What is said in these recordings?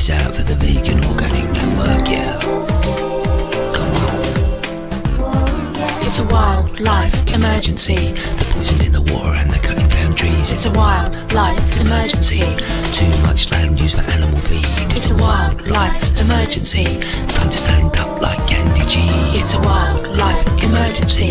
this out for the Vegan Organic Network, yeah. Come on. It's a wildlife emergency. The poison in the water and the cutting down trees. It's a wildlife emergency. Too much land use for animal feed. It's a wildlife emergency. Time to stand up like Candy G. It's a wildlife emergency.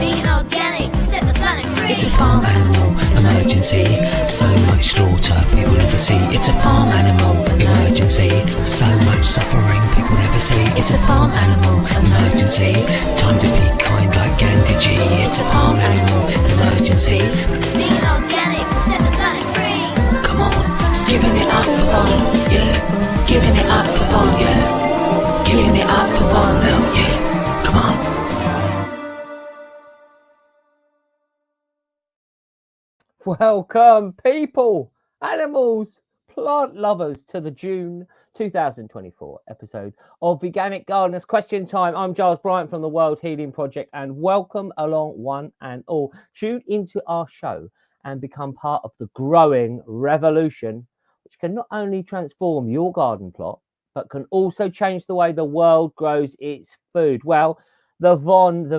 Vegan organic, set the planet free. It's a farm animal emergency. So much slaughter people never see. It's a farm animal emergency. So much suffering people never see. It's a farm animal emergency. Time to be kind like Gandhi G. It's a farm animal emergency. Vegan organic, set the planet free. Come on, giving it up for fun, yeah. Giving it up for fun, yeah. Giving it up for fun now, yeah. Come on. Welcome, people, animals, plant lovers, to the June 2024 episode of Veganic Gardeners Question Time. I'm Giles Bryant from the World Healing Project, and welcome along one and all. Tune into our show and become part of the growing revolution, which can not only transform your garden plot, but can also change the way the world grows its food. Well, the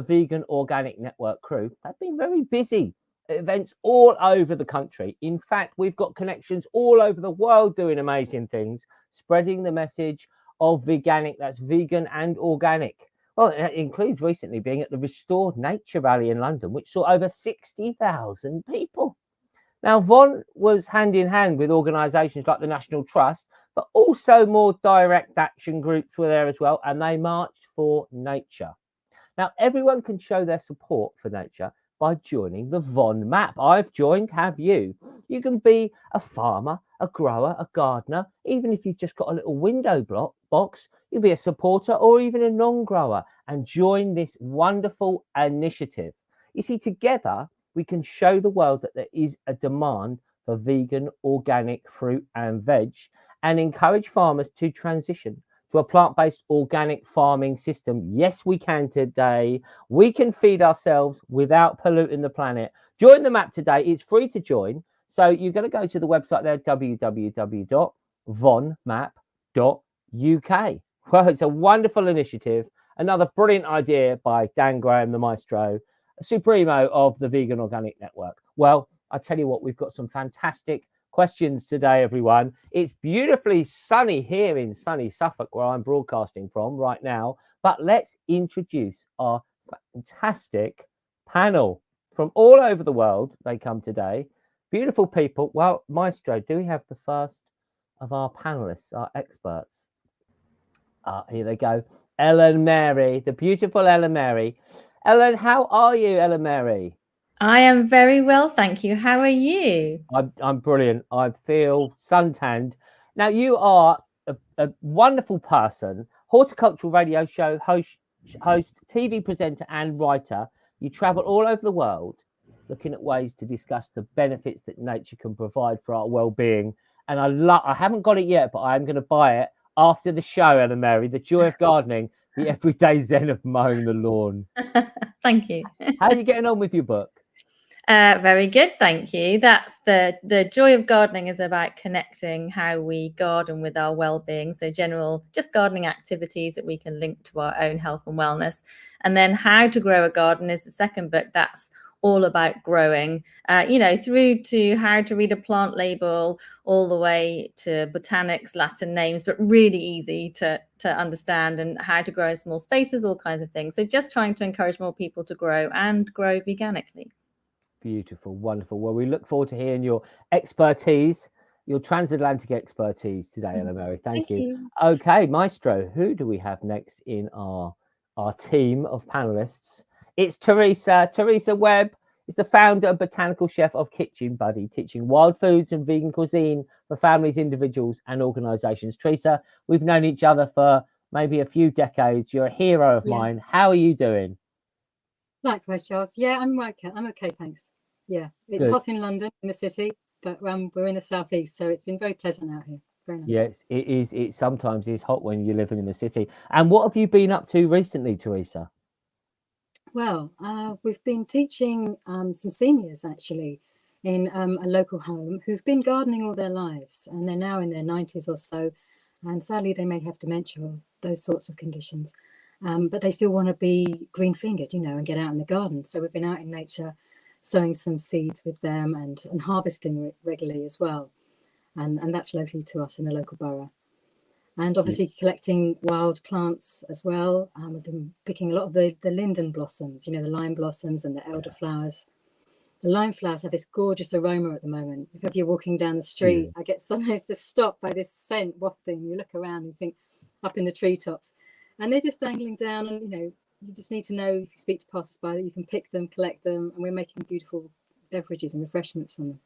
Vegan Organic Network crew have been very busy. Events all over the country. In fact, we've got connections all over the world doing amazing things, spreading the message of veganic, that's vegan and organic. Well, it includes recently being at the Restored Nature Rally in London, which saw over 60,000 people. Now, VON was hand in hand with organisations like the National Trust, but also more direct action groups were there as well, and they marched for nature. Now, everyone can show their support for nature by joining the VON map. I've joined, have you? You can be a farmer, a grower, a gardener, even if you've just got a little window box, you'll be a supporter or even a non-grower, and join this wonderful initiative. You see, together we can show the world that there is a demand for vegan, organic fruit and veg, and encourage farmers to transition to a plant-based organic farming system. Yes, we can today. We can feed ourselves without polluting the planet. Join the map today. It's free to join. So you're going to go to the website there, www.vonmap.uk. Well, it's a wonderful initiative. Another brilliant idea by Dan Graham, the maestro, supremo of the Vegan Organic Network. Well, I tell you what, we've got some fantastic questions today, everyone. It's beautifully sunny here in sunny Suffolk, where I'm broadcasting from right now. But let's introduce our fantastic panel from all over the world. They come today. Beautiful people. Well, Maestro, do we have the first of our panelists, our experts? Here they go. Ellen Mary, the beautiful Ellen Mary. Ellen, how are you, Ellen Mary? I am very well, thank you. How are you? I'm brilliant. I feel suntanned. Now, you are a wonderful person, horticultural radio show host, TV presenter and writer. You travel all over the world looking at ways to discuss the benefits that nature can provide for our well-being. And I haven't got it yet, but I'm going to buy it after the show, Ellen Mary, The Joy of Gardening, the Everyday Zen of Mowing the Lawn. Thank you. How are you getting on with your book? Very good, thank you. That's the joy of gardening is about connecting how we garden with our well-being. So general, just gardening activities that we can link to our own health and wellness. And then how to grow a garden is the second book. That's all about growing, through to how to read a plant label, all the way to botanics, Latin names, but really easy to understand, and how to grow in small spaces, all kinds of things. So just trying to encourage more people to grow and grow veganically. Beautiful, wonderful. Well, we look forward to hearing your expertise, your transatlantic expertise today, Ellen Mary. Thank you. Okay, Maestro, who do we have next in our team of panelists? It's Theresa. Theresa Webb is the founder and botanical chef of Kitchen Buddy, teaching wild foods and vegan cuisine for families, individuals, and organisations. Theresa, we've known each other for maybe a few decades. You're a hero of mine. How are you doing? Likewise, Charles. Yeah, I'm okay, thanks. Yeah, it's hot in London, in the city, but we're in the southeast, so it's been very pleasant out here. Very nice. Yes, it is. It sometimes is hot when you're living in the city. And what have you been up to recently, Theresa? Well, we've been teaching some seniors actually in a local home who've been gardening all their lives, and they're now in their 90s or so. and sadly they may have dementia or those sorts of conditions, but they still want to be green fingered, and get out in the garden. So we've been out in nature sowing some seeds with them and harvesting regularly as well, and that's locally to us in a local borough. And obviously collecting wild plants as well. We've been picking a lot of the linden blossoms, the lime blossoms and the elderflowers. The lime flowers have this gorgeous aroma at the moment. If you're walking down the street, I get sometimes just stopped by this scent wafting. You look around and think up in the treetops, and they're just dangling down. And you just need to know, if you speak to passers-by, that you can pick them, collect them, and we're making beautiful beverages and refreshments from them.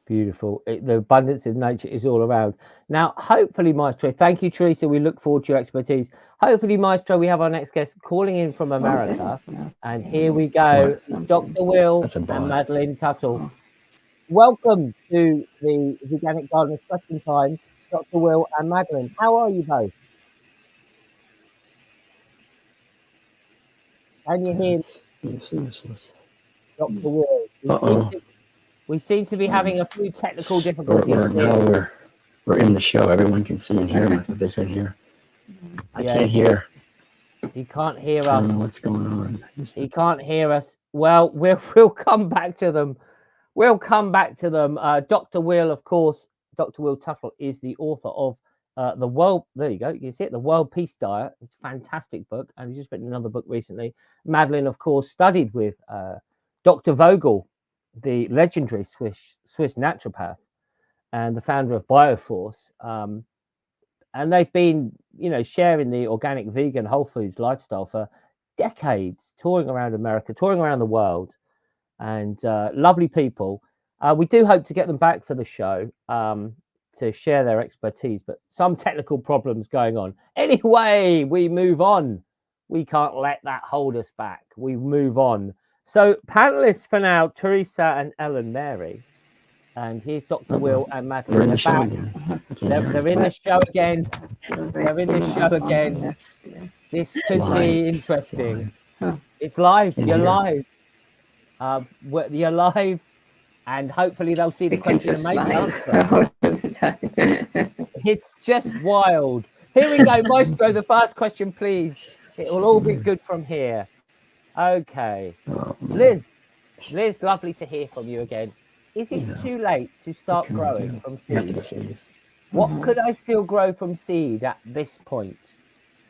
Beautiful. The abundance of nature is all around. Now, hopefully, Maestro, thank you, Theresa. We look forward to your expertise. Hopefully, Maestro, we have our next guest calling in from America. And here we go. It's Dr. Will and Madeline Tuttle. Welcome to the Veganic Gardeners Question Time, Dr. Will and Madeline. How are you both? Can you hear me? Dr. Will. We seem to be having a few technical difficulties. We're in the show. Everyone can see and hear us if they can hear. I can't hear. He can't hear us. I don't know what's going on. He can't hear us. Well, we'll come back to them. We'll come back to them. Dr. Will, of course, Dr. Will Tuttle is the author of the World. There you go. You see it, the World Peace Diet. It's a fantastic book, and he's just written another book recently. Madeline, of course, studied with Dr. Vogel, the legendary Swiss naturopath and the founder of Bioforce, and they've been, sharing the organic, vegan, whole foods lifestyle for decades, touring around America, touring around the world, and lovely people. We do hope to get them back for the show to share their expertise, but some technical problems going on. Anyway, we move on. We can't let that hold us back. We move on. So panelists for now, Theresa and Ellen Mary. And here's Dr. Will and Madeline. They're back. They're in the show again. They're in the show again. This could be interesting. It's live. You're live. You're live. And hopefully they'll see the question and maybe answer. It's just wild. Here we go, Maestro. The first question, please. It will all be good from here. Okay, Liz, lovely to hear from you again. Is it too late to start growing from seed? What could I still grow from seed at this point?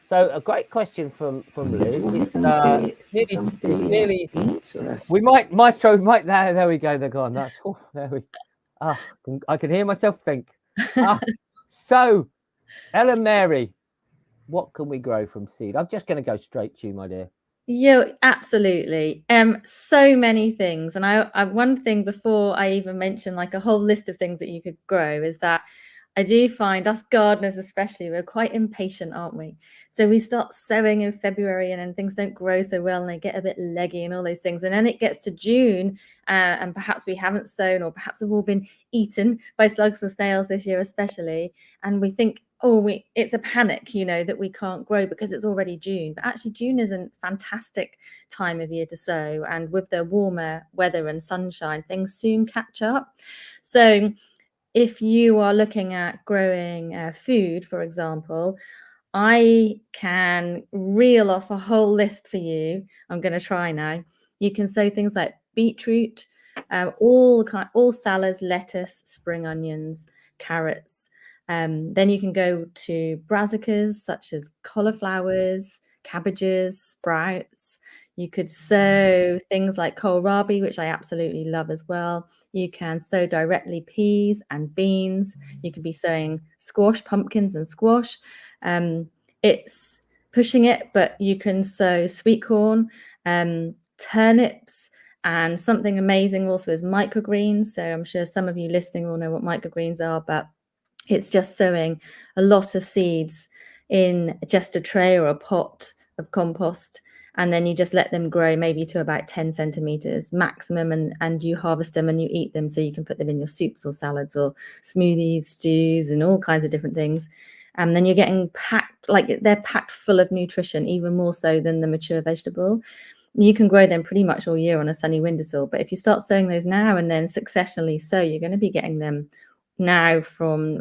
So a great question from Liz. It's nearly. We might, Maestro. There we go. They're gone. That's there we. I can hear myself think. So, Ellen Mary, what can we grow from seed? I'm just going to go straight to you, my dear. Yeah, absolutely. So many things. And I one thing before I even mention like a whole list of things that you could grow is that I do find us gardeners, especially, we're quite impatient, aren't we? So we start sowing in February and then things don't grow so well and they get a bit leggy and all those things. And then it gets to June and perhaps we haven't sown, or perhaps have all been eaten by slugs and snails this year, especially. And we think, it's a panic, that we can't grow because it's already June. But actually June is a fantastic time of year to sow. And with the warmer weather and sunshine, things soon catch up. So if you are looking at growing food, for example, I can reel off a whole list for you. I'm going to try now. You can sow things like beetroot, all salads, lettuce, spring onions, carrots. Then you can go to brassicas such as cauliflowers, cabbages, sprouts. You could sow things like kohlrabi, which I absolutely love as well. You can sow directly peas and beans. You could be sowing squash, pumpkins and squash. It's pushing it, but you can sow sweet corn, turnips, and something amazing also is microgreens. So I'm sure some of you listening will know what microgreens are, but it's just sowing a lot of seeds in just a tray or a pot of compost. And then you just let them grow maybe to about 10 centimeters maximum, and you harvest them and you eat them. So you can put them in your soups or salads or smoothies, stews, and all kinds of different things. And then you're getting packed, like they're packed full of nutrition, even more so than the mature vegetable. You can grow them pretty much all year on a sunny windowsill. But if you start sowing those now and then successionally sow, you're going to be getting them now from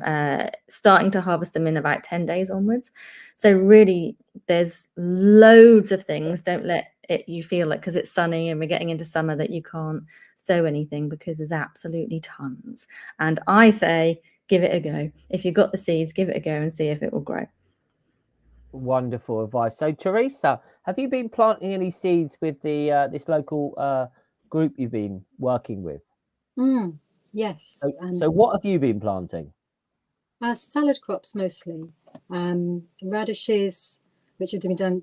starting to harvest them in about 10 days onwards. So really, there's loads of things. Don't let you feel like because it's sunny and we're getting into summer that you can't sow anything, because there's absolutely tons. And I say, give it a go. If you've got the seeds, give it a go and see if it will grow. Wonderful advice. So, Theresa, have you been planting any seeds with the this local group you've been working with? Yes. So what have you been planting? Salad crops mostly. Radishes, which have been doing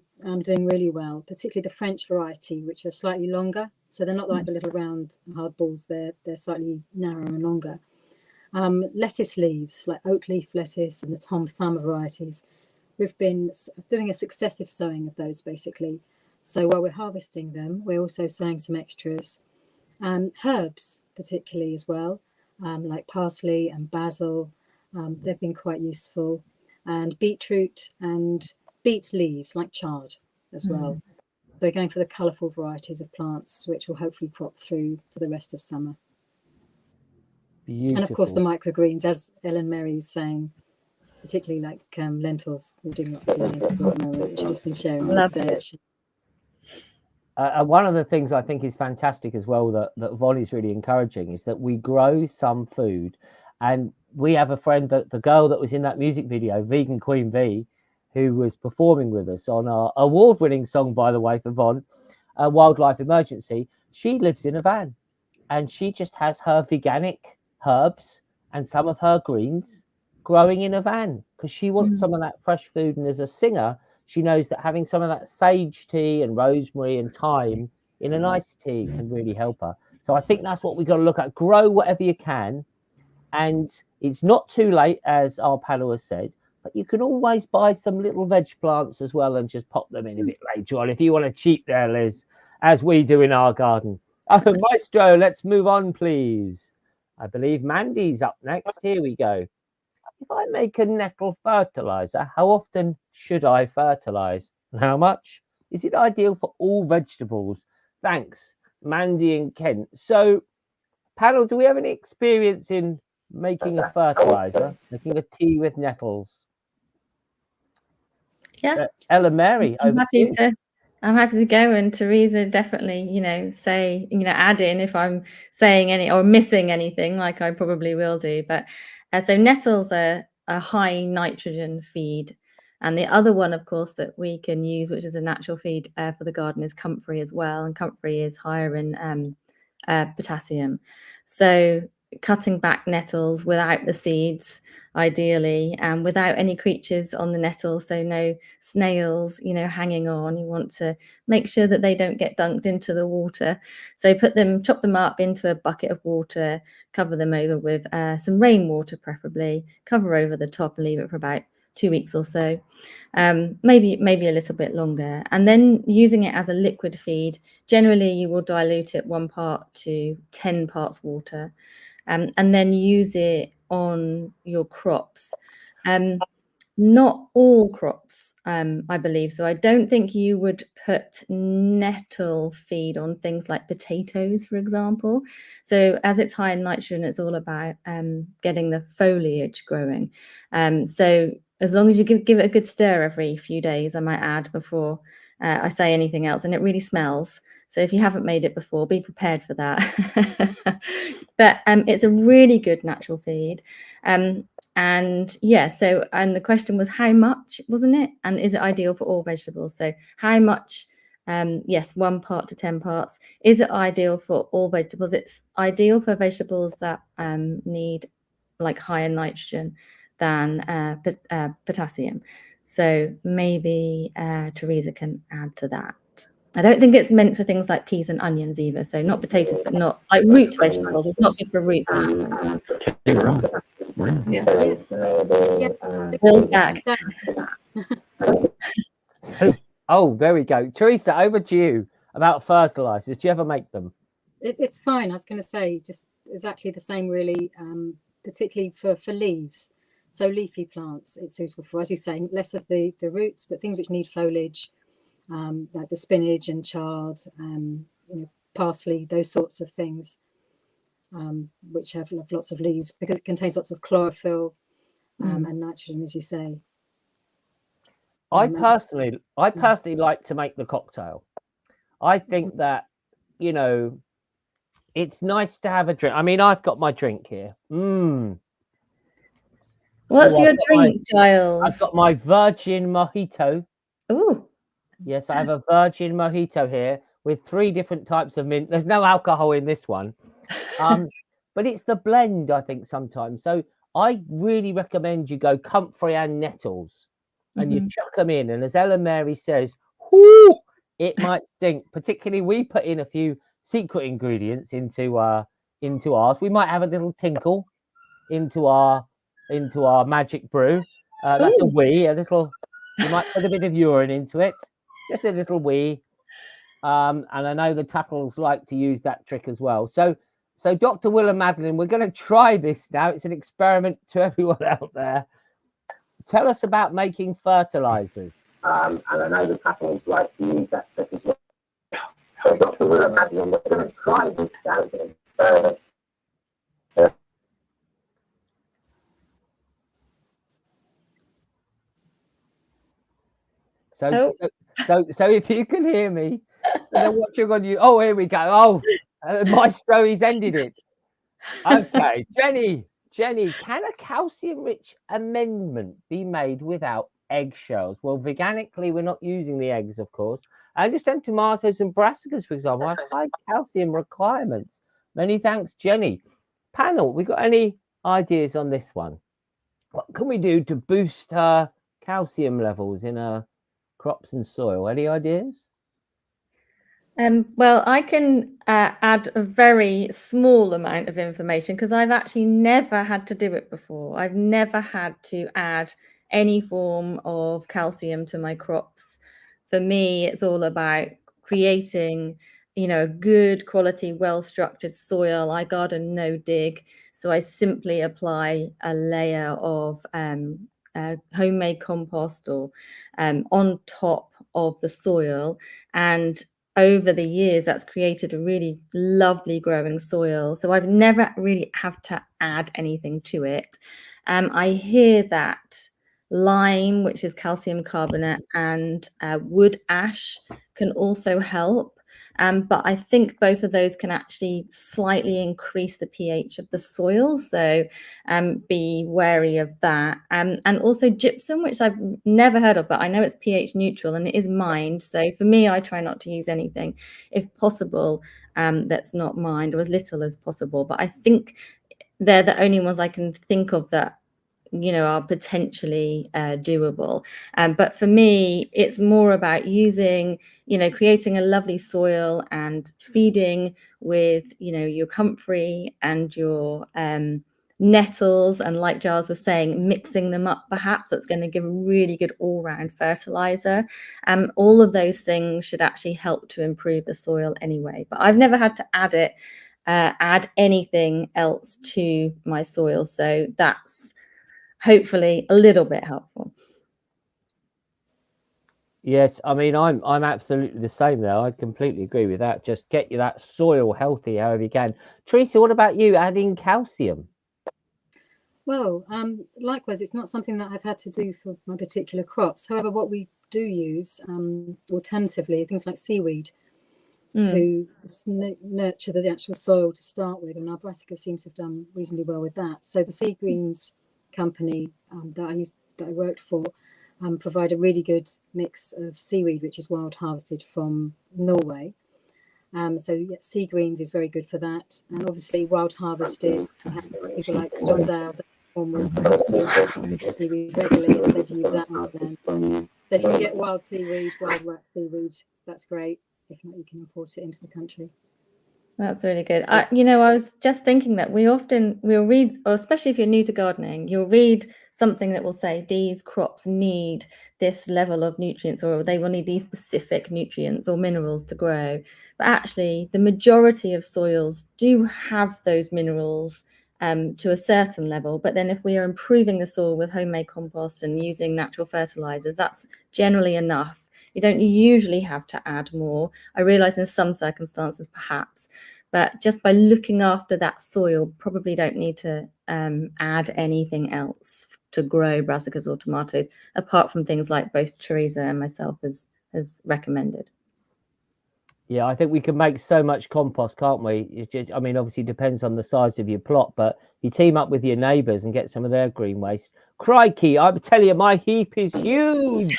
really well, particularly the French variety, which are slightly longer. So they're not like the little round hard balls. They're slightly narrower and longer. Lettuce leaves, like oak leaf lettuce and the Tom Thumb varieties. We've been doing a successive sowing of those, basically. So while we're harvesting them, we're also sowing some extras. Herbs, particularly as well, like parsley and basil. They've been quite useful. And beetroot and beet leaves, like chard as well. So we're going for the colourful varieties of plants, which will hopefully crop through for the rest of summer. Beautiful. And of course, the microgreens, as Ellen Mary's saying, particularly like lentils. We're doing lots of lentils at the moment, which she's just been sharing today, actually. One of the things I think is fantastic as well that Von is really encouraging is that we grow some food, and we have a friend, that the girl that was in that music video, Vegan Queen V, who was performing with us on our award-winning song, by the way, for Von, Wildlife Emergency. She lives in a van, and she just has her veganic herbs and some of her greens growing in a van because she wants some of that fresh food. And as a singer, she knows that having some of that sage tea and rosemary and thyme in an iced tea can really help her. So I think that's what we've got to look at. Grow whatever you can. And it's not too late, as our panel has said, but you can always buy some little veg plants as well and just pop them in a bit later on if you want to cheat there, Liz, as we do in our garden. Maestro, let's move on, please. I believe Mandy's up next. Here we go. If I make a nettle fertilizer, how often should I fertilize? And how much? Is it ideal for all vegetables? Thanks, Mandy in Kent. So, panel, do we have any experience in making a fertilizer, making a tea with nettles? Yeah. Ella Mary, I'm happy to go, and Theresa definitely, say, add in if I'm saying any or missing anything, like I probably will do. But so nettles are a high nitrogen feed. And the other one, of course, that we can use, which is a natural feed for the garden, is comfrey as well. And comfrey is higher in potassium. So cutting back nettles without the seeds, ideally, and without any creatures on the nettles, so no snails, hanging on. You want to make sure that they don't get dunked into the water. So chop them up into a bucket of water, cover them over with some rainwater, preferably, cover over the top and leave it for about 2 weeks or so, maybe a little bit longer, and then using it as a liquid feed. Generally, you will dilute it 1 part to 10 parts water, and then use it on your crops. Not all crops, I believe. So I don't think you would put nettle feed on things like potatoes, for example. So as it's high in nitrogen, it's all about getting the foliage growing. So as long as you give it a good stir every few days, I might add, before I say anything else, and it really smells. So if you haven't made it before, be prepared for that. But it's a really good natural feed. And yeah, and the question was how much, wasn't it? And is it ideal for all vegetables? So how much? Yes, 1 part to 10 parts. Is it ideal for all vegetables? It's ideal for vegetables that need like higher nitrogen than potassium. So maybe Theresa can add to that. I don't think it's meant for things like peas and onions either. So not potatoes, but not like root vegetables. It's not good for root vegetables. Bill's back. Oh, there we go. Theresa, over to you about fertilizers. Do you ever make them? It's fine. I was going to say just exactly the same, really, particularly for leaves. So leafy plants, it's suitable for, as you say, less of the roots, but things which need foliage, like the spinach and chard, parsley, those sorts of things. which have lots of leaves, because it contains lots of chlorophyll and nitrogen, as you say. I personally like to make the cocktail. I think that, you know, it's nice to have a drink. I mean, I've got my drink here. What's your drink, Giles? I've got my virgin mojito. Oh, yes, I have a virgin mojito here with 3 different types of mint. There's no alcohol in this one, but it's the blend, I think, sometimes. So I really recommend you go comfrey and nettles, and you chuck them in. And as Ellen Mary says, whoo, it might stink. Particularly, we put in a few secret ingredients into ours. We might have a little tinkle into our magic brew. That's a wee. A little. You might put a bit of urine into it, just a little wee. And I know the Tuttles like to use that trick as well. So Dr. Will and Madeline, we're going to try this now. It's an experiment to everyone out there. Tell us about making fertilizers. And I know the Tuttles like to use that trick as well. So Dr. Will and Madeline, we're going to try this now. It's an experiment. So if you can hear me, they're watching on you. Oh, here we go. Oh, Maestro, he's ended it. Okay, Jenny, can a calcium-rich amendment be made without eggshells? Well, veganically, we're not using the eggs, of course. I understand tomatoes and brassicas, for example, have high calcium requirements. Many thanks, Jenny. Panel, we got any ideas on this one? What can we do to boost calcium levels in crops and soil? Any ideas? Well, I can add a very small amount of information because I've actually never had to do it before. I've never had to add any form of calcium to my crops. For me, it's all about creating, a good quality, well-structured soil. I garden no dig, so I simply apply a layer of homemade compost or on top of the soil, and over the years that's created a really lovely growing soil. So I've never really have to add anything to it. I hear that lime, which is calcium carbonate, and wood ash can also help. But I think both of those can actually slightly increase the pH of the soil. So be wary of that. And also gypsum, which I've never heard of, but I know it's pH neutral and it is mined. So for me, I try not to use anything, if possible, that's not mined, or as little as possible. But I think they're the only ones I can think of that are potentially doable. But for me, it's more about using, creating a lovely soil and feeding with, your comfrey and your nettles, and like Giles was saying, mixing them up. Perhaps that's going to give a really good all-round fertilizer. All of those things should actually help to improve the soil anyway. But I've never had to add anything else to my soil, so that's hopefully a little bit helpful. Yes, I mean, I'm absolutely the same there. I completely agree with that. Just get you that soil healthy however you can. Theresa, what about you, adding calcium? Well, likewise, it's not something that I've had to do for my particular crops. However, what we do use alternatively, things like seaweed to nurture the actual soil to start with, and our brassicas seem to have done reasonably well with that. So the Sea Greens company that I worked for provide a really good mix of seaweed, which is wild harvested from Norway. So yeah, Sea Greens is very good for that, and obviously wild harvested people like John Dale seaweed regularly, and they'd use that one then. So if you can get wild seaweed, wild wax seaweed, that's great. If not, you can import it into the country. That's really good. I was just thinking that we'll read, or especially if you're new to gardening, you'll read something that will say these crops need this level of nutrients, or they will need these specific nutrients or minerals to grow. But actually, the majority of soils do have those minerals to a certain level. But then if we are improving the soil with homemade compost and using natural fertilizers, that's generally enough. You don't usually have to add more. I realize in some circumstances, perhaps, But just by looking after that soil, probably don't need to add anything else to grow brassicas or tomatoes, apart from things like both Theresa and myself has recommended. Yeah, I think we can make so much compost, can't we? I mean, obviously it depends on the size of your plot, but you team up with your neighbours and get some of their green waste. Crikey, I tell you, my heap is huge.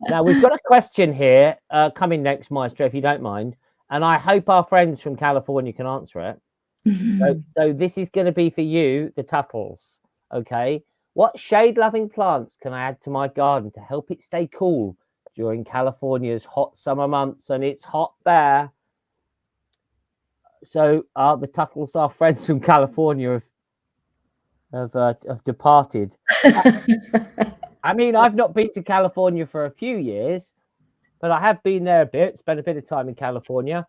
Now, we've got a question here coming next, Maestro, if you don't mind. And I hope our friends from California can answer it. So this is going to be for you, the Tuttles. Okay. What shade-loving plants can I add to my garden to help it stay cool during California's hot summer months? And it's hot there. So the Tuttles, our friends from California, have departed. I mean, I've not been to California for a few years, but I have been there a bit, spent a bit of time in California.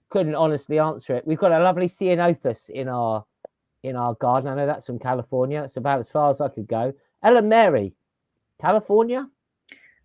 Couldn't honestly answer it. We've got a lovely ceanothus in our garden. I know that's from California. It's about as far as I could go. Ellen Mary, California?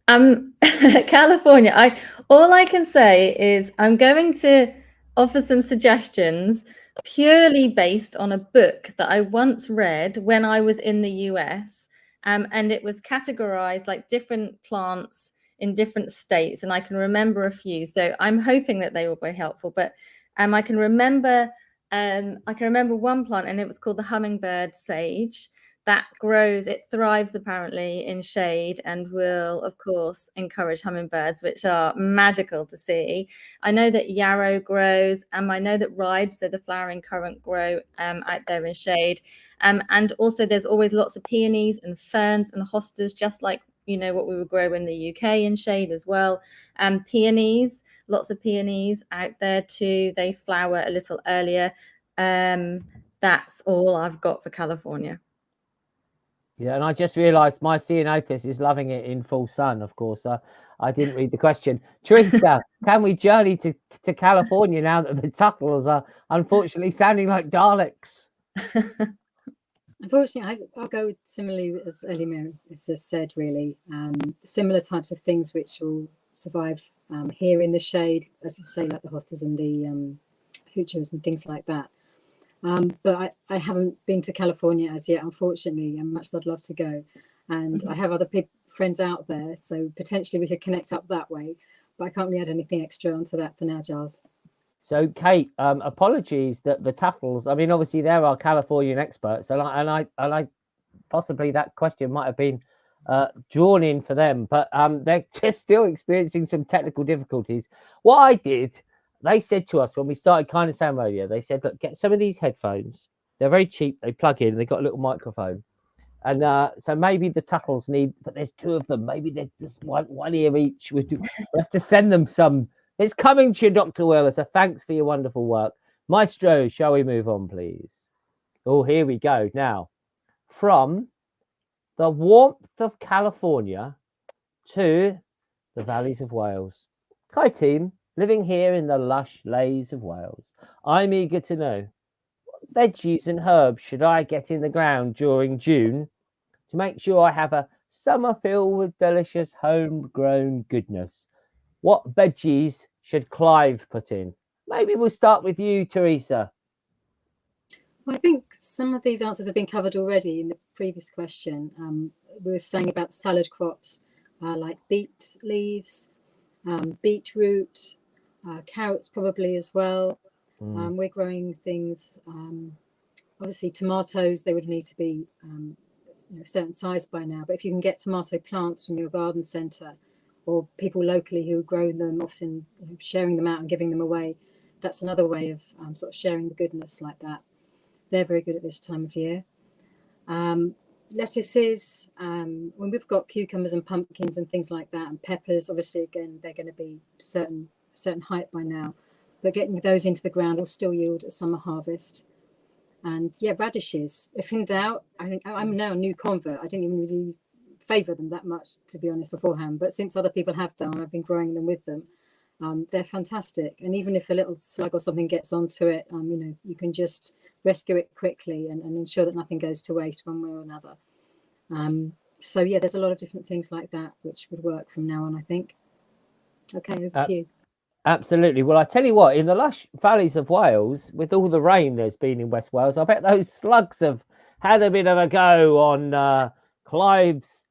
California. All I can say is I'm going to offer some suggestions purely based on a book that I once read when I was in the US, and it was categorized like different plants in different states, and I can remember a few. So I'm hoping that they will be helpful. But I can remember one plant, and it was called the hummingbird sage. That grows, it thrives apparently in shade and will, of course, encourage hummingbirds, which are magical to see. I know that yarrow grows, and I know that ribes, so the flowering currant, grow out there in shade. And also there's always lots of peonies and ferns and hostas, just like, you know, what we would grow in the UK in shade as well. Peonies, lots of peonies out there too. They flower a little earlier. That's all I've got for California. Yeah, and I just realised my ceanothus is loving it in full sun, of course. I didn't read the question. Theresa, can we journey to California now that the Tuttles are unfortunately sounding like Daleks? Unfortunately, I'll go with similarly as Ellie has said, really. Similar types of things which will survive here in the shade, as you say, like the hostas and the hoochos and things like that. But I haven't been to California as yet, unfortunately, and much as I'd love to go. And I have other friends out there, so potentially we could connect up that way. But I can't really add anything extra onto that for now, Giles. So, Kate, apologies that the Tuttles, I mean, obviously they're our Californian experts, and I possibly that question might have been drawn in for them, but they're just still experiencing some technical difficulties. What I did, they said to us when we started Kind of Sound Radio, they said, look, get some of these headphones. They're very cheap. They plug in. They've got a little microphone. And so maybe the Tuttles need, but there's two of them. Maybe they're just one ear each. We have to send them some. It's coming to you, Dr. Will. So thanks for your wonderful work. Maestro, shall we move on, please? Oh, here we go. Now, from the warmth of California to the valleys of Wales. Hi, team. Living here in the lush lays of Wales, I'm eager to know what veggies and herbs should I get in the ground during June to make sure I have a summer filled with delicious homegrown goodness. What veggies should Clive put in? Maybe we'll start with you, Theresa. Well, I think some of these answers have been covered already in the previous question. We were saying about salad crops like beet leaves, beetroot, carrots probably as well. We're growing things, obviously tomatoes, they would need to be a certain size by now, but if you can get tomato plants from your garden centre or people locally who grow them, often sharing them out and giving them away, that's another way of sort of sharing the goodness like that. They're very good at this time of year. Lettuces, when we've got cucumbers and pumpkins and things like that, and peppers, obviously again they're going to be certain height by now, but getting those into the ground will still yield a summer harvest. And yeah, radishes, if in doubt, I'm now a new convert. I didn't even really favour them that much, to be honest, beforehand, but since other people have done, I've been growing them with them. They're fantastic, and even if a little slug or something gets onto it, you can just rescue it quickly and ensure that nothing goes to waste one way or another. So yeah, there's a lot of different things like that which would work from now on, I think. Okay, over to you. Absolutely. Well, I tell you what, in the lush valleys of Wales, with all the rain there's been in West Wales, I bet those slugs have had a bit of a go on Clive's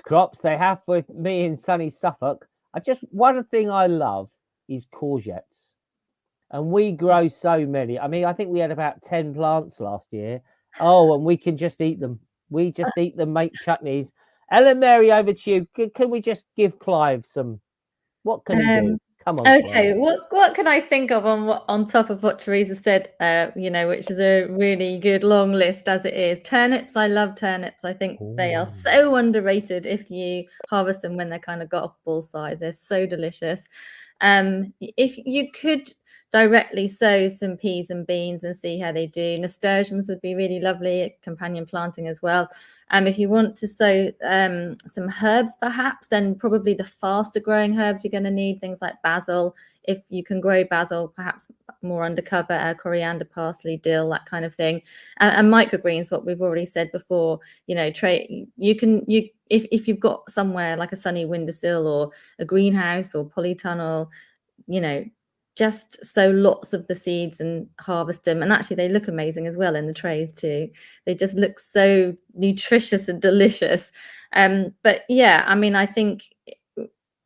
crops. They have with me in sunny Suffolk. One thing I love is courgettes, and we grow so many. I mean, I think we had about 10 plants last year. Oh, and we can just eat them. We just eat them, make chutneys. Ellen Mary, over to you. Can we just give Clive some? What can he do? Come on. Okay, Clive. what can I think of on top of what Theresa said? Which is a really good long list as it is. Turnips, I love turnips. I think they are so underrated if you harvest them when they're kind of golf ball size. They're so delicious. If you could directly sow some peas and beans and see how they do. Nasturtiums would be really lovely, companion planting as well. If you want to sow some herbs, perhaps, then probably the faster growing herbs you're going to need, things like basil. If you can grow basil, perhaps more undercover, coriander, parsley, dill, that kind of thing. And microgreens, what we've already said before, if you've got somewhere like a sunny windowsill or a greenhouse or polytunnel, just sow lots of the seeds and harvest them. And actually they look amazing as well in the trays too. They just look so nutritious and delicious. But yeah, I mean, I think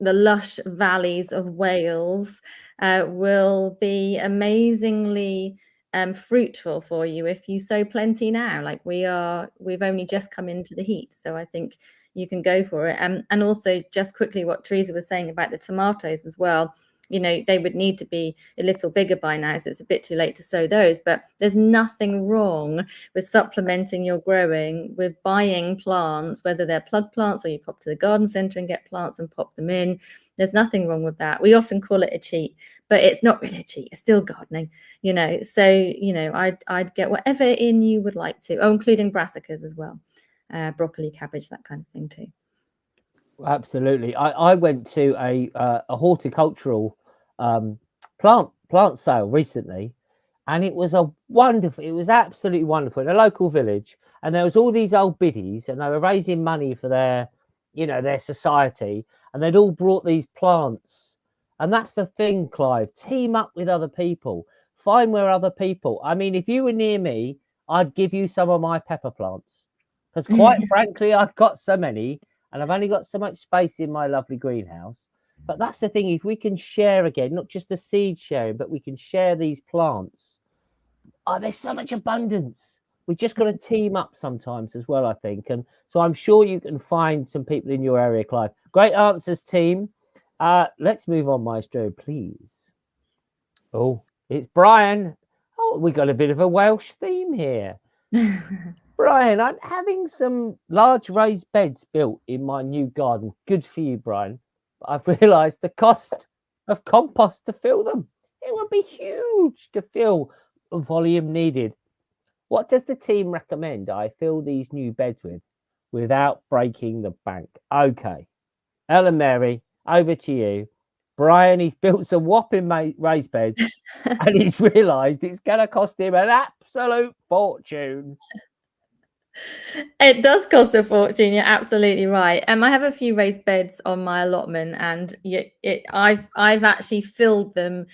the lush valleys of Wales will be amazingly fruitful for you if you sow plenty now. Like we've only just come into the heat. So I think you can go for it. And also just quickly what Theresa was saying about the tomatoes as well. They would need to be a little bigger by now, so it's a bit too late to sow those. But there's nothing wrong with supplementing your growing with buying plants, whether they're plug plants or you pop to the garden centre and get plants and pop them in. There's nothing wrong with that. We often call it a cheat, but it's not really a cheat. It's still gardening, So, I'd get whatever in you would like to. Oh, including brassicas as well, broccoli, cabbage, that kind of thing too. Absolutely. I went to a horticultural plant sale recently, and it was absolutely wonderful in a local village. And there was all these old biddies, and they were raising money for their society, and they'd all brought these plants. And that's the thing, Clive, team up with other people, find where other people. I mean, if you were near me, I'd give you some of my pepper plants, because quite frankly, I've got so many. And I've only got so much space in my lovely greenhouse. But that's the thing, if we can share again, not just the seed sharing, but we can share these plants. There's so much abundance. We've just got to team up sometimes as well, I think. And so I'm sure you can find some people in your area, Clive. Great answers, team. Let's move on, Maestro, please. Oh, it's Brian. Oh, we got a bit of a Welsh theme here. Brian, I'm having some large raised beds built in my new garden. Good for you, Brian. But I've realised the cost of compost to fill them. It would be huge to fill the volume needed. What does the team recommend I fill these new beds with without breaking the bank? Okay. Ellen Mary, over to you. Brian, he's built some whopping raised beds and he's realised it's going to cost him an absolute fortune. It does cost a fortune. You're absolutely right. I have a few raised beds on my allotment, and I've actually filled them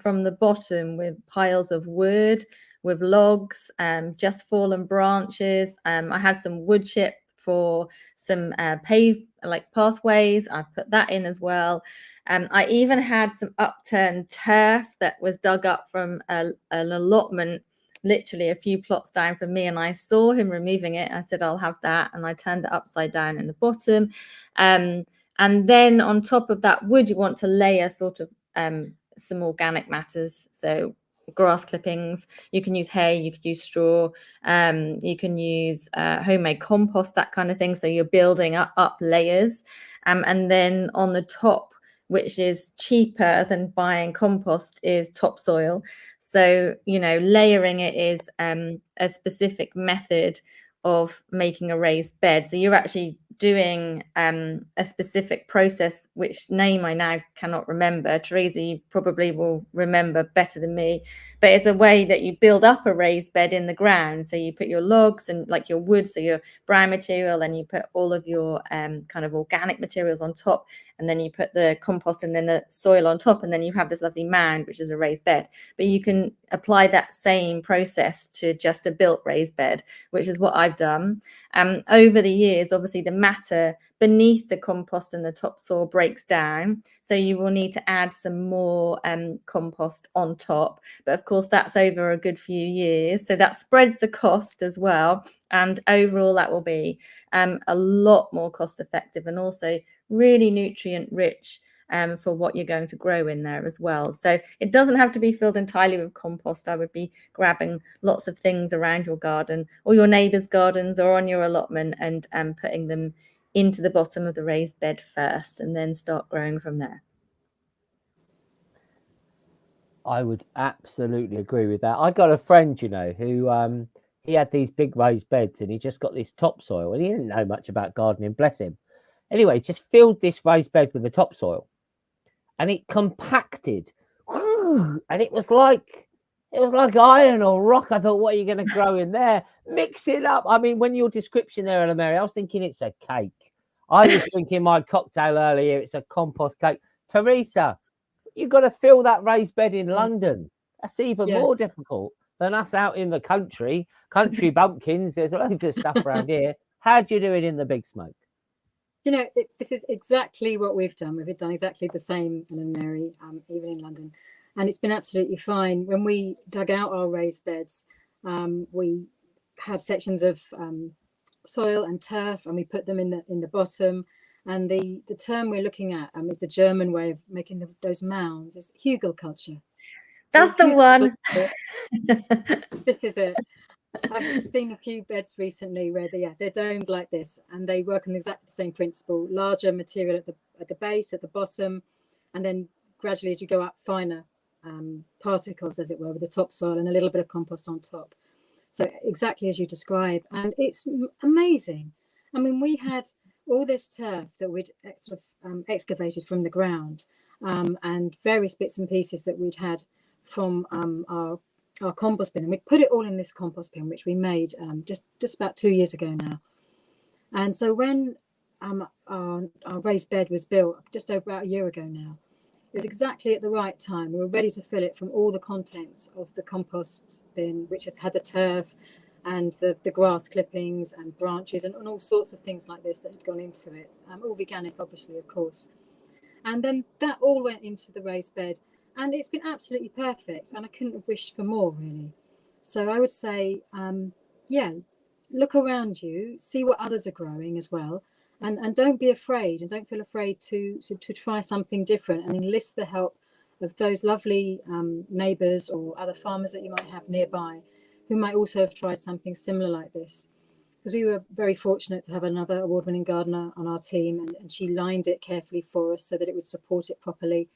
from the bottom with piles of wood, with logs, just fallen branches. I had some wood chip for some pathways. I put that in as well. I even had some upturned turf that was dug up from an allotment literally a few plots down from me, and I saw him removing it. I said, I'll have that, and I turned it upside down in the bottom. And then on top of that wood, you want to layer sort of some organic matters, so grass clippings. You can use hay, you could use straw, you can use homemade compost, that kind of thing. So you're building up layers, and then on the top, which is cheaper than buying compost, is topsoil. So, layering it is a specific method of making a raised bed. So you're actually doing a specific process, which name I now cannot remember. Theresa, you probably will remember better than me, but it's a way that you build up a raised bed in the ground. So you put your logs and like your wood, so your brown material, and you put all of your kind of organic materials on top, and then you put the compost and then the soil on top, and then you have this lovely mound, which is a raised bed. But you can apply that same process to just a built raised bed, which is what I've done. Over the years, obviously the matter beneath the compost and the topsoil breaks down, so you will need to add some more compost on top, but of course that's over a good few years, so that spreads the cost as well, and overall that will be a lot more cost effective and also really nutrient rich for what you're going to grow in there as well. So it doesn't have to be filled entirely with compost. I would be grabbing lots of things around your garden or your neighbours' gardens or on your allotment and putting them into the bottom of the raised bed first, and then start growing from there. I would absolutely agree with that. I got a friend, you know, who he had these big raised beds and he just got this topsoil and he didn't know much about gardening, bless him. Anyway, just filled this raised bed with the topsoil and it compacted and it was like iron or rock. I thought, what are you going to grow in there? Mix it up. I mean, when your description there, Ella Mary, I was thinking it's a cake. I was drinking my cocktail earlier. It's a compost cake. Theresa, you've got to fill that raised bed in London. That's even more difficult than us out in the country. Country bumpkins, there's loads of stuff around here. How do you do it in the big smoke? You know, this is exactly what we've done. We've done exactly the same, Ellen Mary, even in London. And it's been absolutely fine. When we dug out our raised beds, we had sections of soil and turf, and we put them in the bottom. And the term we're looking at is the German way of making those mounds. It's horticultural. That's the one. This is it. I've seen a few beds recently where they're domed like this, and they work on exactly the same principle. Larger material at the base, at the bottom, and then gradually as you go up, finer particles, as it were, with the topsoil and a little bit of compost on top. So exactly as you describe, and it's amazing. I mean, we had all this turf that we'd sort of excavated from the ground, and various bits and pieces that we'd had from our compost bin, and we'd put it all in this compost bin, which we made just about 2 years ago now. And so when our raised bed was built just over about a year ago now, it was exactly at the right time. We were ready to fill it from all the contents of the compost bin, which has had the turf and the grass clippings and branches and all sorts of things like this that had gone into it. All veganic, obviously, of course. And then that all went into the raised bed, and it's been absolutely perfect. And I couldn't have wished for more, really. So I would say, look around you, see what others are growing as well. And don't be afraid, and don't feel afraid to try something different, and enlist the help of those lovely neighbours or other farmers that you might have nearby who might also have tried something similar like this. Because we were very fortunate to have another award-winning gardener on our team, and she lined it carefully for us so that it would support it properly.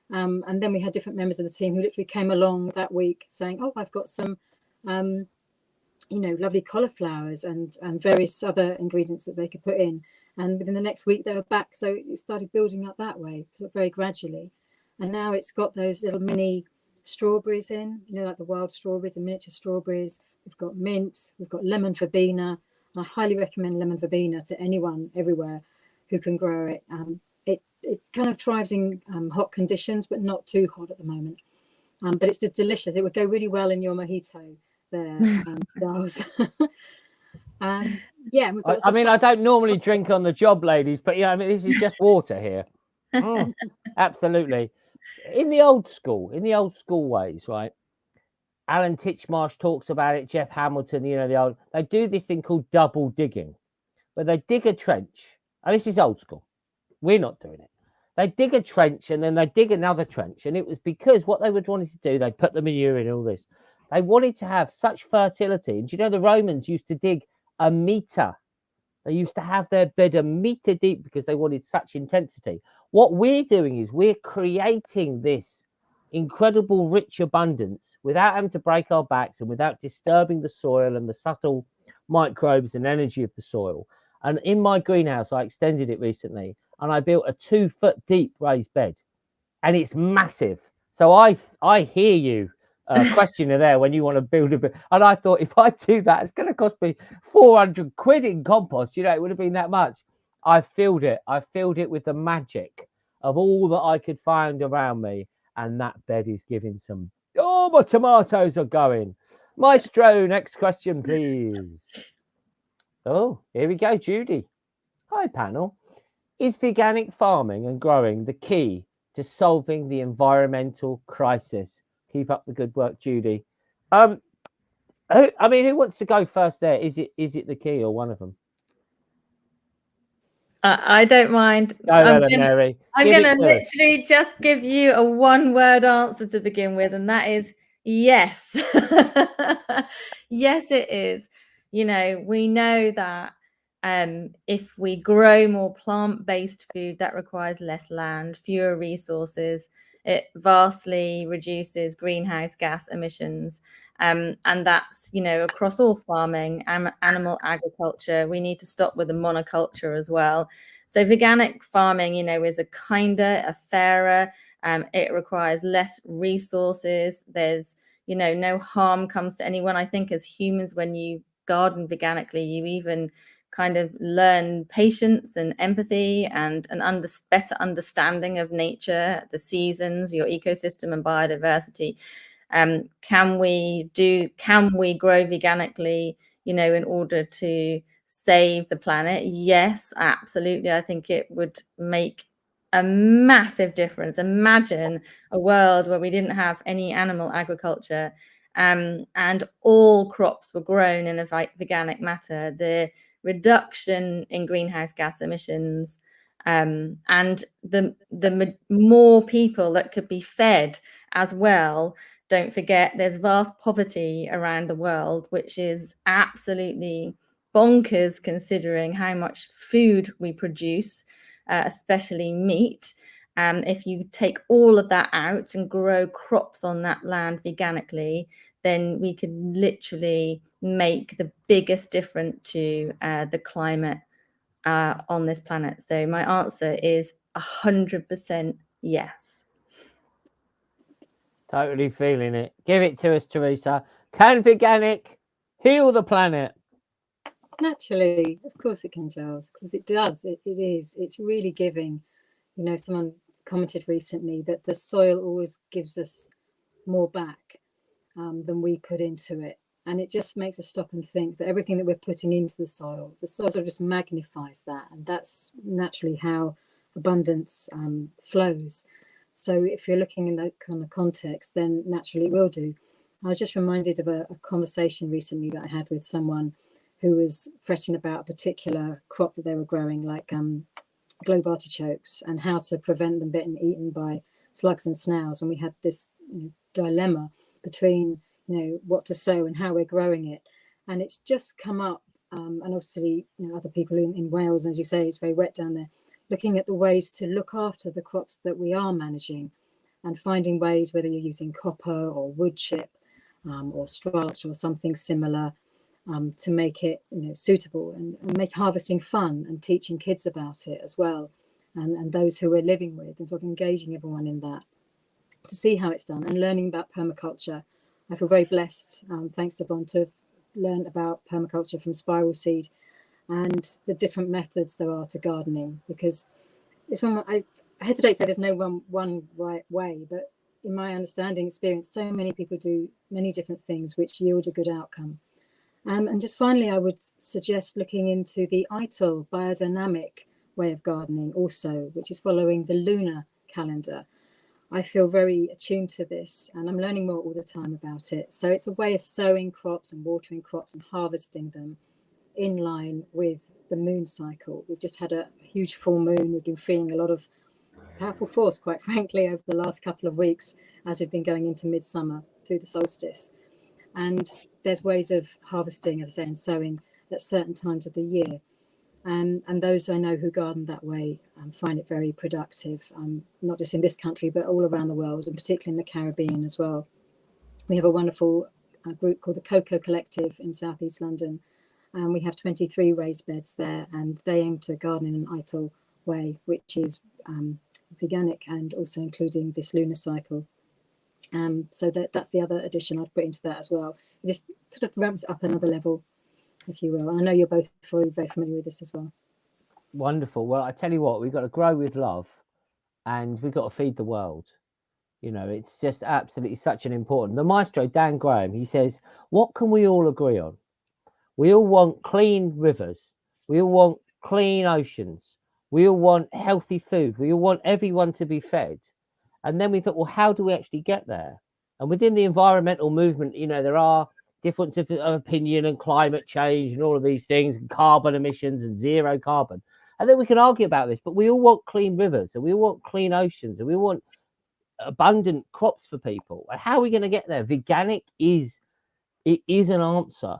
And then we had different members of the team who literally came along that week saying, oh, I've got some lovely cauliflowers and various other ingredients that they could put in. And within the next week, they were back. So it started building up that way, very gradually. And now it's got those little mini strawberries in, like the wild strawberries, the miniature strawberries. We've got mint, we've got lemon verbena. And I highly recommend lemon verbena to anyone everywhere who can grow it. It kind of thrives in hot conditions, but not too hot at the moment. But it's just delicious. It would go really well in your mojito there, Giles. I don't normally drink on the job, ladies, but this is just water here. Absolutely. In the old school ways, right? Alan Titchmarsh talks about it. Jeff Hamilton, they do this thing called double digging, where they dig a trench. This is old school. We're not doing it. They dig a trench and then they dig another trench, and it was because what they would wanted to do, they put the manure in all this. They wanted to have such fertility, and the Romans used to dig a meter. They used to have their bed a meter deep because they wanted such intensity. What we're doing is we're creating this incredible rich abundance without having to break our backs and without disturbing the soil and the subtle microbes and energy of the soil. And in my greenhouse, I extended it recently, and I built a 2-foot deep raised bed, and it's massive. So I hear you, questioner there, when you want to build a bit. And I thought, if I do that, it's going to cost me 400 quid in compost. You know, it would have been that much. I filled it. I filled it with the magic of all that I could find around me, and that bed is giving some. Oh, my tomatoes are going. Maestro, next question, please. Oh, here we go, Judy. Hi, panel. Is organic farming and growing the key to solving the environmental crisis? Keep up the good work, Judy. I mean, who wants to go first there? Is it the key or one of them? I don't mind. Go, Mary. I'm going to literally just give you a one-word answer to begin with, and that is yes. Yes, it is. You know, we know that if we grow more plant-based food, that requires less land, fewer resources. It vastly reduces greenhouse gas emissions. And that's, you know, across all farming, animal agriculture. We need to stop with the monoculture as well. So organic farming, you know, is a kinder, a fairer. It requires less resources. There's, you know, no harm comes to anyone. I think as humans, when you garden veganically, you even kind of learn patience and empathy and an better understanding of nature, the seasons, your ecosystem and biodiversity. Can we grow veganically, you know, in order to save the planet? Yes, absolutely. I think it would make a massive difference. Imagine a world where we didn't have any animal agriculture, and all crops were grown in a veganic manner. The reduction in greenhouse gas emissions, and the more people that could be fed as well. Don't forget, there's vast poverty around the world, which is absolutely bonkers considering how much food we produce, especially meat. If you take all of that out and grow crops on that land veganically, then we could literally make the biggest difference to the climate on this planet. So my answer is 100% yes. Totally feeling it. Give it to us, Theresa. Can organic heal the planet? Naturally, of course it can, Giles, because it does. It is. It's really giving. You know, someone commented recently that the soil always gives us more back than we put into it. And it just makes us stop and think that everything that we're putting into the soil sort of just magnifies that. And that's naturally how abundance flows. So if you're looking in that kind of context, then naturally it will do. I was just reminded of a conversation recently that I had with someone who was fretting about a particular crop that they were growing, like globe artichokes, and how to prevent them being eaten by slugs and snails. And we had this dilemma between, what to sow and how we're growing it. And it's just come up, and obviously, other people in Wales, and as you say, it's very wet down there, looking at the ways to look after the crops that we are managing and finding ways, whether you're using copper or wood chip or mulch or something similar, to make it suitable and make harvesting fun, and teaching kids about it as well, and those who we're living with, and sort of engaging everyone in that to see how it's done, and learning about permaculture. I feel very blessed, thanks to Bon, to have learned about permaculture from Spiral Seed and the different methods there are to gardening, because it's one I hesitate to say there's no one right way, but in my understanding experience, so many people do many different things which yield a good outcome. And just finally, I would suggest looking into the ITIL biodynamic way of gardening also, which is following the lunar calendar. I feel very attuned to this, and I'm learning more all the time about it. So it's a way of sowing crops and watering crops and harvesting them in line with the moon cycle. We've just had a huge full moon. We've been feeling a lot of powerful force, quite frankly, over the last couple of weeks as we've been going into midsummer through the solstice. And there's ways of harvesting, as I say, and sowing at certain times of the year. And those I know who garden that way find it very productive, not just in this country, but all around the world, and particularly in the Caribbean as well. We have a wonderful group called the Cocoa Collective in Southeast London, and we have 23 raised beds there, and they aim to garden in an ITIL way, which is veganic and also including this lunar cycle. So that's the other addition I'd put into that as well. It just sort of ramps it up another level, if you will. I know you're both very familiar with this as well. Wonderful. Well, I tell you what, we've got to grow with love, and we've got to feed the world. You know, it's just absolutely such an important. The maestro, Dan Graham, he says, what can we all agree on? We all want clean rivers. We all want clean oceans. We all want healthy food. We all want everyone to be fed. And then we thought, well, how do we actually get there? And within the environmental movement, you know, there are differences of opinion and climate change and all of these things, and carbon emissions and zero carbon. And then we can argue about this, but we all want clean rivers, and we all want clean oceans, and we want abundant crops for people. And how are we going to get there? Veganic is an answer.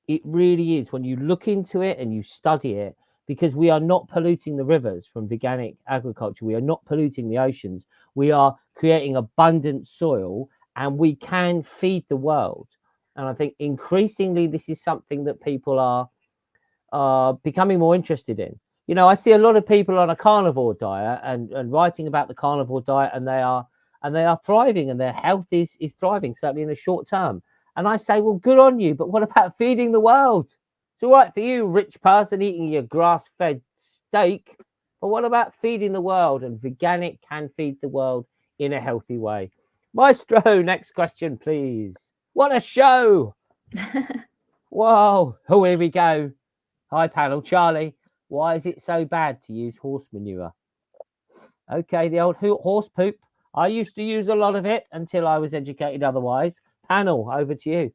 It really is, when you look into it and you study it, because we are not polluting the rivers from veganic agriculture. We are not polluting the oceans. We are creating abundant soil, and we can feed the world. And I think increasingly this is something that people are becoming more interested in. You know, I see a lot of people on a carnivore diet and writing about the carnivore diet, and they are thriving, and their health is thriving, certainly in the short term. And I say, well, good on you, but what about feeding the world? It's all right for you, rich person, eating your grass-fed steak, but what about feeding the world? And veganic can feed the world in a healthy way. Maestro, next question, please. What a show! Whoa! Oh, here we go. Hi, panel. Charlie, why is it so bad to use horse manure? Okay, the old horse poop. I used to use a lot of it until I was educated otherwise. Panel, over to you.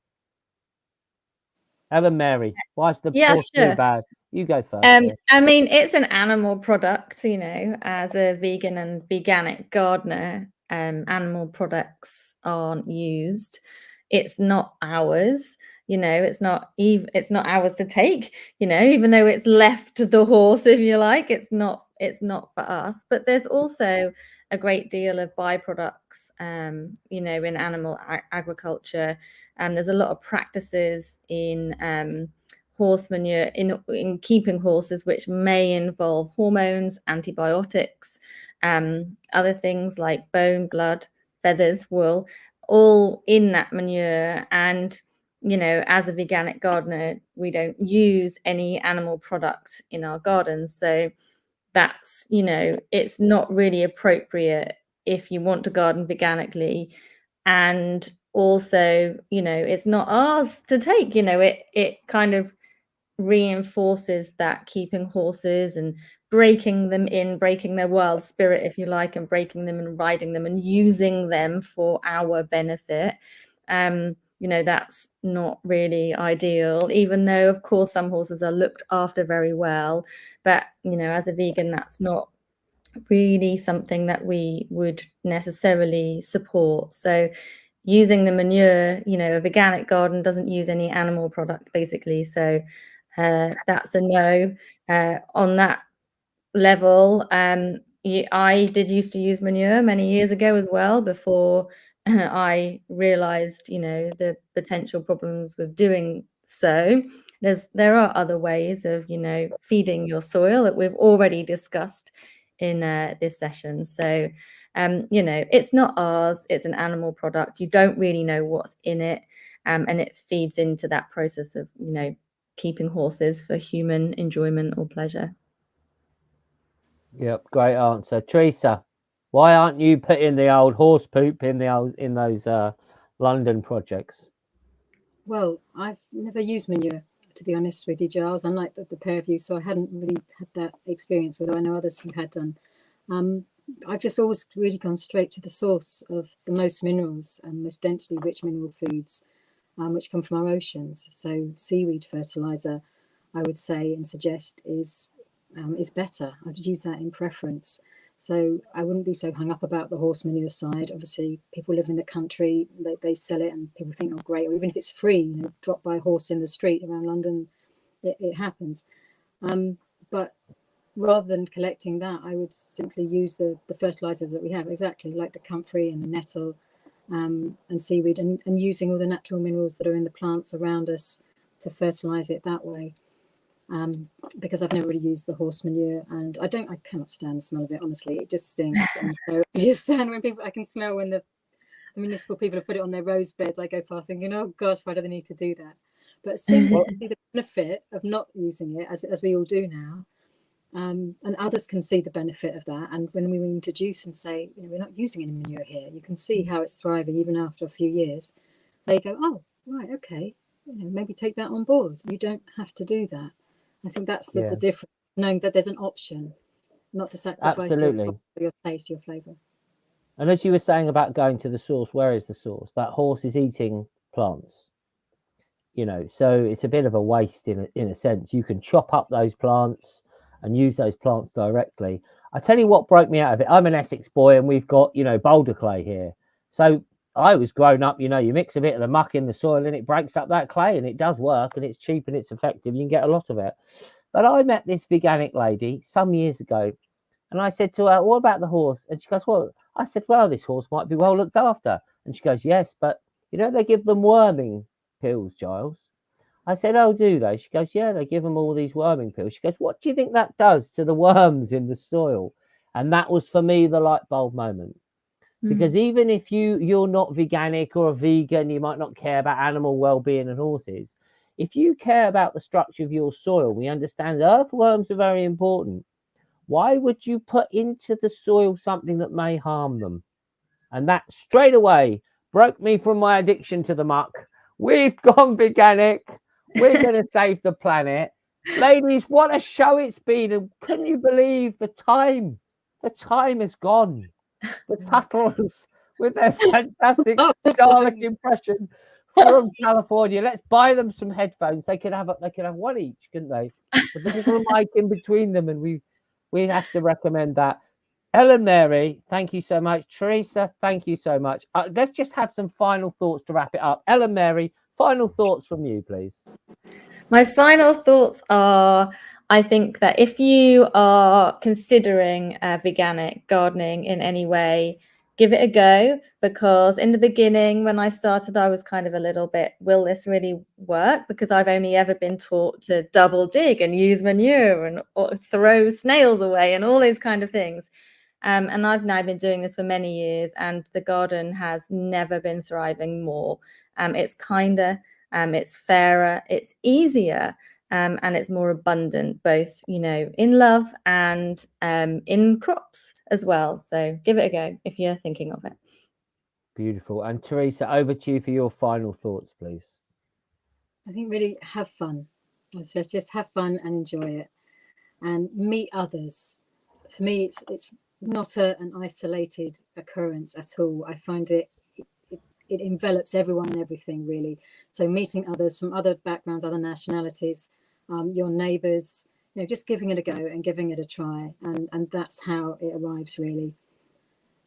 Ellen Mary, why is the horse poo bad? You go first. I mean, it's an animal product, you know. As a vegan and veganic gardener, animal products aren't used. It's not ours, you know. It's not ours to take, you know, even though it's left the horse, if you like. It's not for us. But there's also a great deal of byproducts, you know, in animal agriculture. There's a lot of practices in horse manure in keeping horses, which may involve hormones, antibiotics, other things like bone, blood, feathers, wool, all in that manure. And, you know, as a veganic gardener, we don't use any animal product in our gardens. So that's, you know, it's not really appropriate if you want to garden veganically. And also, you know, it's not ours to take. You know, it kind of reinforces that keeping horses and breaking their wild spirit, if you like, and breaking them and riding them and using them for our benefit. You know, that's not really ideal, even though, of course, some horses are looked after very well. But, you know, as a vegan, that's not really something that we would necessarily support. So using the manure, you know, a veganic garden doesn't use any animal product, basically. So that's a no on that level. I did used to use manure many years ago as well, before I realized, you know, the potential problems with doing so. There are other ways of, you know, feeding your soil that we've already discussed in this session. So you know, it's not ours, it's an animal product. You don't really know what's in it, and it feeds into that process of, you know, keeping horses for human enjoyment or pleasure. Yep, great answer. Theresa, why aren't you putting the old horse poop in those London projects? Well, I've never used manure, to be honest with you, Giles, unlike the pair of you, so I hadn't really had that experience, although I know others who had done. I've just always really gone straight to the source of the most minerals and most densely rich mineral foods, which come from our oceans. So seaweed fertilizer, I would say and suggest, is better. I'd use that in preference. So I wouldn't be so hung up about the horse manure side. Obviously, people live in the country, they sell it and people think, oh, great. Or even if it's free, you know, drop by a horse in the street around London, it happens. But rather than collecting that, I would simply use the fertilizers that we have, exactly like the comfrey and the nettle and seaweed, and using all the natural minerals that are in the plants around us to fertilize it that way. because I've never really used the horse manure, and I cannot stand the smell of it, honestly. It just stinks. And so I can smell when the municipal people have put it on their rose beds. I go past thinking, oh gosh, why do they need to do that? But as soon as you see the benefit of not using it, as we all do now, and others can see the benefit of that, and when we introduce and say, we're not using any manure here, you can see how it's thriving even after a few years. They go, oh right, okay, maybe take that on board. You don't have to do that. I think that's the difference, knowing that there's an option, not to sacrifice your taste, your flavour. And as you were saying about going to the source, where is the source? That horse is eating plants, so it's a bit of a waste in a sense. You can chop up those plants and use those plants directly. I tell you what broke me out of it. I'm an Essex boy, and we've got, boulder clay here. So I was grown up, you mix a bit of the muck in the soil and it breaks up that clay, and it does work, and it's cheap and it's effective. You can get a lot of it. But I met this veganic lady some years ago, and I said to her, what about the horse? And she goes, well, I said, well, this horse might be well looked after. And she goes, yes, but they give them worming pills, Giles. I said, oh, do they? She goes, yeah, they give them all these worming pills. She goes, what do you think that does to the worms in the soil? And that was for me the light bulb moment. Because even if you're not veganic or a vegan, you might not care about animal well-being and horses. If you care about the structure of your soil, we understand earthworms are very important. Why would you put into the soil something that may harm them? And that straight away broke me from my addiction to the muck. We've gone veganic. We're going to save the planet. Ladies, what a show it's been. And couldn't you believe the time? The time is gone. The Tuttles with their fantastic Dalek impression from California. Let's buy them some headphones. They could have one each, couldn't they? With a little mic in between them, and we'd have to recommend that. Ellen Mary, thank you so much. Theresa, thank you so much. Let's just have some final thoughts to wrap it up. Ellen Mary, final thoughts from you, please. My final thoughts are, I think that if you are considering veganic gardening in any way, give it a go, because in the beginning, when I started, I was kind of a little bit, will this really work? Because I've only ever been taught to double dig and use manure and throw snails away and all those kind of things. And I've now been doing this for many years, and the garden has never been thriving more. It's kinder, it's fairer, it's easier, and it's more abundant, both, in love and in crops as well. So give it a go if you're thinking of it. Beautiful. And Theresa, over to you for your final thoughts, please. I think really have fun. Just have fun and enjoy it, and meet others. For me, it's not an isolated occurrence at all. I find it envelops everyone and everything, really. So meeting others from other backgrounds, other nationalities, your neighbours, just giving it a go and giving it a try, and that's how it arrives, really.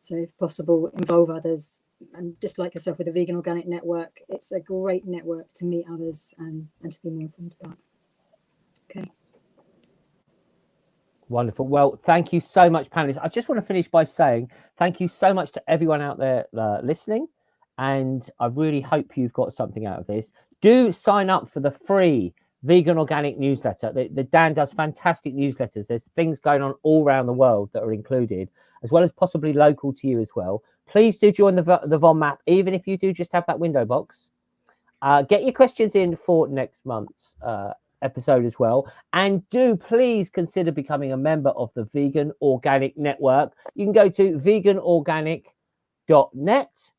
So if possible, involve others, and just like yourself with the Vegan Organic Network, it's a great network to meet others and to be more informed about. Okay. Wonderful. Well, thank you so much, panelists. I just want to finish by saying thank you so much to everyone out there listening. And I really hope you've got something out of this. Do sign up for the free Vegan Organic newsletter. The Dan does fantastic newsletters. There's things going on all around the world that are included, as well as possibly local to you as well. Please do join the VOM map, even if you do just have that window box. Get your questions in for next month's episode as well, and do please consider becoming a member of the Vegan Organic Network. You can go to veganorganic.net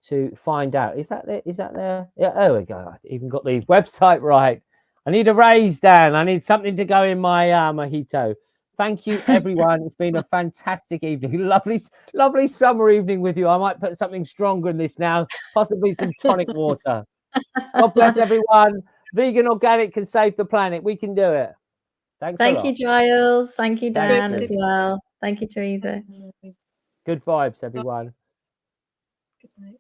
to find out. Is that there? Yeah, there we go. I even got the website right. I need a raise, Dan. I need something to go in my mojito. Thank you, everyone. It's been a fantastic evening. Lovely summer evening with you. I might put something stronger in this now, possibly some tonic water. God bless everyone. Vegan Organic can save the planet. We can do it. Thanks a lot. Thank you, Giles. Thank you, Dan, as well. Thank you, Theresa. Good vibes, everyone. Good night.